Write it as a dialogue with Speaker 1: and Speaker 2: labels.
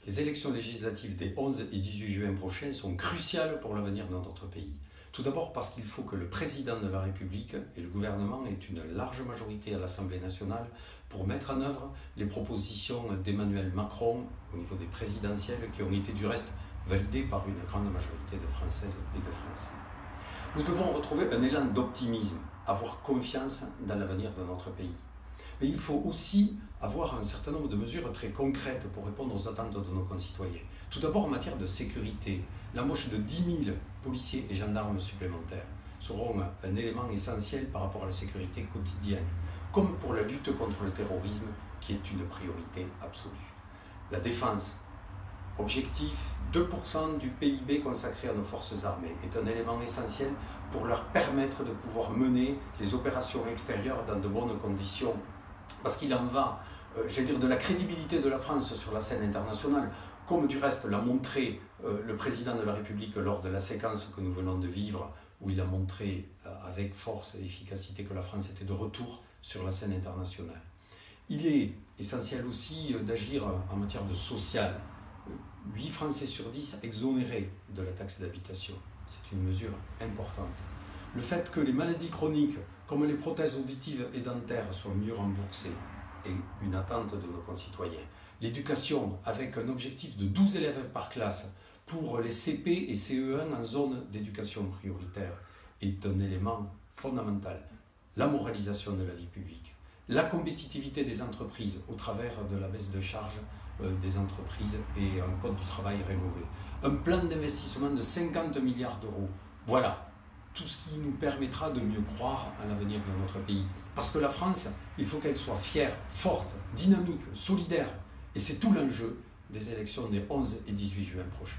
Speaker 1: Les élections législatives des 11 et 18 juin prochains sont cruciales pour l'avenir de notre pays. Tout d'abord parce qu'il faut que le président de la République et le gouvernement aient une large majorité à l'Assemblée nationale pour mettre en œuvre les propositions d'Emmanuel Macron au niveau des présidentielles qui ont été du reste validées par une grande majorité de Françaises et de Français. Nous devons retrouver un élan d'optimisme, avoir confiance dans l'avenir de notre pays. Mais il faut aussi avoir un certain nombre de mesures très concrètes pour répondre aux attentes de nos concitoyens. Tout d'abord en matière de sécurité, l'embauche de 10 000 policiers et gendarmes supplémentaires seront un élément essentiel par rapport à la sécurité quotidienne, comme pour la lutte contre le terrorisme qui est une priorité absolue. La défense, objectif 2% du PIB consacré à nos forces armées, est un élément essentiel pour leur permettre de pouvoir mener les opérations extérieures dans de bonnes conditions. Parce qu'il en va, de la crédibilité de la France sur la scène internationale, comme du reste l'a montré le président de la République lors de la séquence que nous venons de vivre, où il a montré avec force et efficacité que la France était de retour sur la scène internationale. Il est essentiel aussi d'agir en matière de social. 8 Français sur 10 exonérés de la taxe d'habitation. C'est une mesure importante. Le fait que les maladies chroniques, comme les prothèses auditives et dentaires, soient mieux remboursées est une attente de nos concitoyens. L'éducation, avec un objectif de 12 élèves par classe pour les CP et CE1 en zone d'éducation prioritaire, est un élément fondamental. La moralisation de la vie publique, la compétitivité des entreprises au travers de la baisse de charges des entreprises et un code du travail rénové. Un plan d'investissement de 50 milliards d'euros. Voilà tout ce qui nous permettra de mieux croire à l'avenir de notre pays. Parce que la France, il faut qu'elle soit fière, forte, dynamique, solidaire. Et c'est tout l'enjeu des élections des 11 et 18 juin prochains.